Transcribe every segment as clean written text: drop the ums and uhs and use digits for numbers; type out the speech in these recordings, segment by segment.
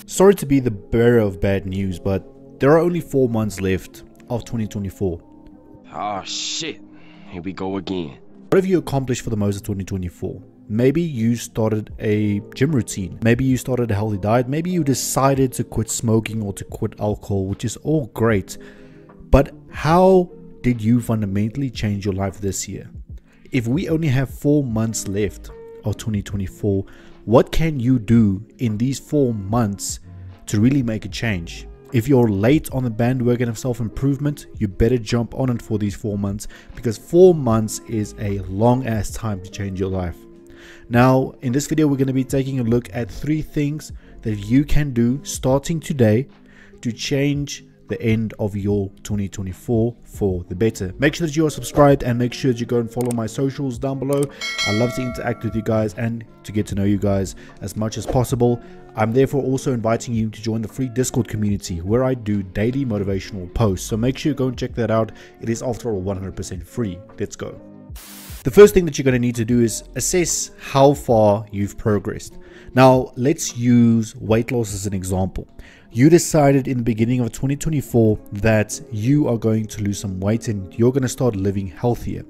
Sorry to be the bearer of bad news, but there are only 4 months left of 2024. Oh shit, here we go again. What have you accomplished for the most of 2024? Maybe you started a gym routine. Maybe you started a healthy diet. Maybe you decided to quit smoking or to quit alcohol, which is all great. But how did you fundamentally change your life this year? If we only have 4 months left of 2024, what can you do in these 4 months to really make a change? If you're late on the bandwagon of self-improvement, you better jump on it for these 4 months, because 4 months is a long ass time to change your life. Now, in this video, we're going to be taking a look at 3 things that you can do starting today to change the end of your 2024 for the better. Make sure that you are subscribed and make sure that you go and follow my socials down below. I love to interact with you guys and to get to know you guys as much as possible. I'm therefore also inviting you to join the free Discord community where I do daily motivational posts. So make sure you go and check that out. It is after all 100% free. Let's go. The first thing that you're going to need to do is assess how far you've progressed. Now, let's use weight loss as an example. You decided in the beginning of 2024 that you are going to lose some weight and you're going to start living healthier.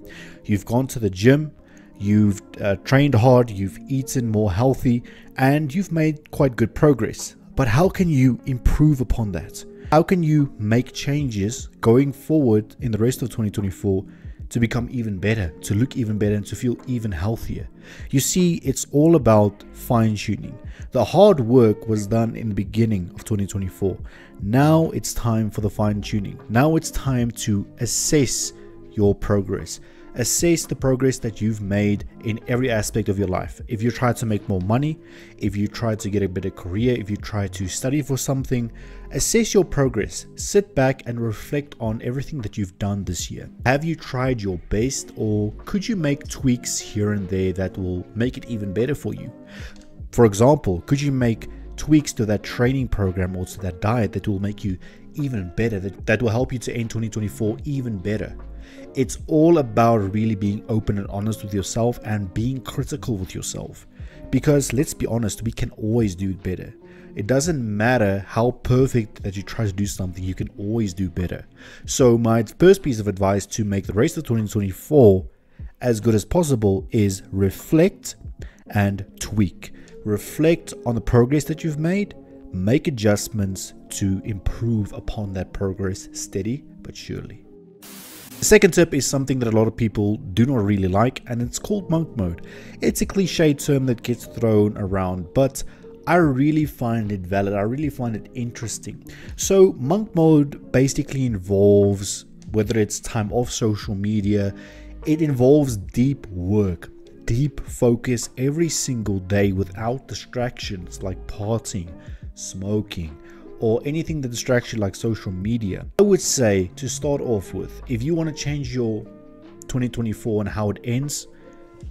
You've gone to the gym, you've trained hard, you've eaten more healthy, and you've made quite good progress. But how can you improve upon that? How can you make changes going forward in the rest of 2024 to become even better, to look even better, and to feel even healthier? You see, it's all about fine-tuning. The hard work was done in the beginning of 2024. Now it's time for the fine-tuning. Now it's time to assess your progress. Assess the progress that you've made in every aspect of your life. If you try to make more money, if you try to get a better career, if you try to study for something, assess your progress. Sit back and reflect on everything that you've done this year. Have you tried your best, or could you make tweaks here and there that will make it even better for you? For example, could you make tweaks to that training program or to that diet that will make you even better, that will help you to end 2024 even better? It's all about really being open and honest with yourself and being critical with yourself. Because let's be honest, we can always do it better. It doesn't matter how perfect that you try to do something, you can always do better. So my first piece of advice to make the rest of 2024 as good as possible is reflect and tweak. Reflect on the progress that you've made, make adjustments to improve upon that progress steady but surely. The second tip is something that a lot of people do not really like, and it's called monk mode. It's a cliche term that gets thrown around, but I really find it valid. I really find it interesting. So monk mode basically involves, whether it's time off social media, it involves deep work, deep focus every single day without distractions like partying, smoking, or anything that distracts you like social media. I would say, to start off with, if you want to change your 2024 and how it ends,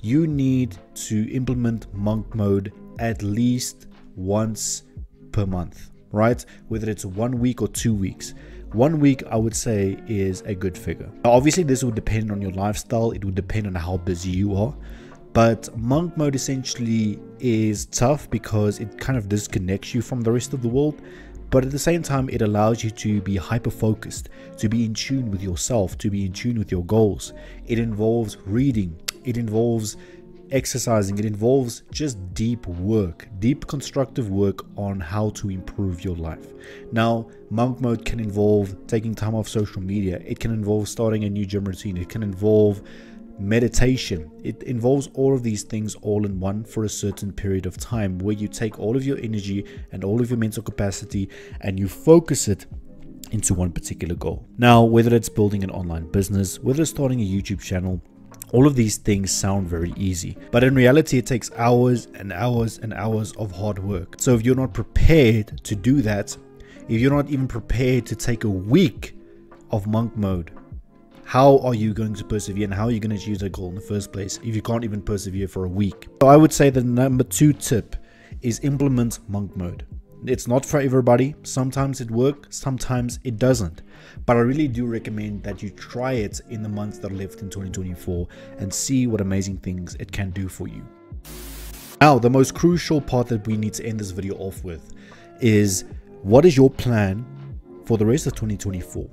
you need to implement monk mode at least once per month, right? Whether it's 1 week or 2 weeks. 1 week, I would say, is a good figure. Now, obviously, this would depend on your lifestyle. It would depend on how busy you are. But monk mode essentially is tough because it kind of disconnects you from the rest of the world. But at the same time, it allows you to be hyper-focused, to be in tune with yourself, to be in tune with your goals. It involves reading, it involves exercising, it involves just deep work, deep constructive work on how to improve your life. Now, monk mode can involve taking time off social media. It can involve starting a new gym routine. It can involve meditation. It involves all of these things all in one for a certain period of time, where you take all of your energy and all of your mental capacity and you focus it into one particular goal. Now, whether it's building an online business, whether it's starting a YouTube channel, all of these things sound very easy, but in reality it takes hours and hours and hours of hard work. So if you're not prepared to do that, if you're not even prepared to take a week of monk mode, how are you going to persevere, and how are you going to achieve that goal in the first place if you can't even persevere for a week? So I would say the number 2 tip is implement monk mode. It's not for everybody. Sometimes it works, sometimes it doesn't. But I really do recommend that you try it in the months that are left in 2024 and see what amazing things it can do for you. Now, the most crucial part that we need to end this video off with is, what is your plan for the rest of 2024?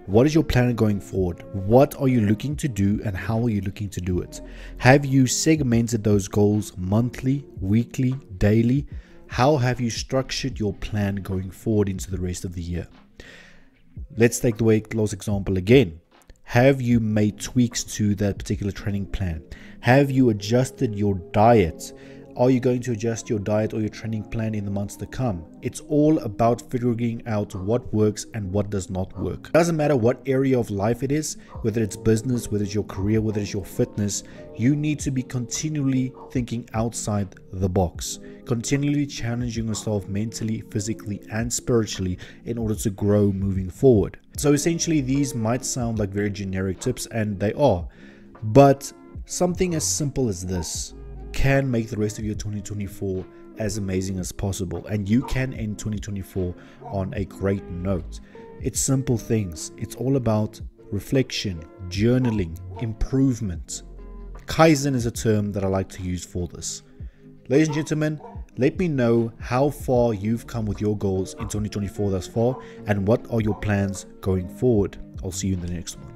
What is your plan going forward? What are you looking to do and how are you looking to do it? Have you segmented those goals monthly, weekly, daily? How have you structured your plan going forward into the rest of the year? Let's take the weight loss example again. Have you made tweaks to that particular training plan? Have you adjusted your diet? Are you going to adjust your diet or your training plan in the months to come? It's all about figuring out what works and what does not work. It doesn't matter what area of life it is, whether it's business, whether it's your career, whether it's your fitness, you need to be continually thinking outside the box, continually challenging yourself mentally, physically, and spiritually in order to grow moving forward. So essentially, these might sound like very generic tips, and they are, but something as simple as this can make the rest of your 2024 as amazing as possible, and you can end 2024 on a great note. It's simple things. It's all about reflection, journaling, improvement. Kaizen is a term that I like to use for this. Ladies and gentlemen, let me know how far you've come with your goals in 2024 thus far, and what are your plans going forward. I'll see you in the next one.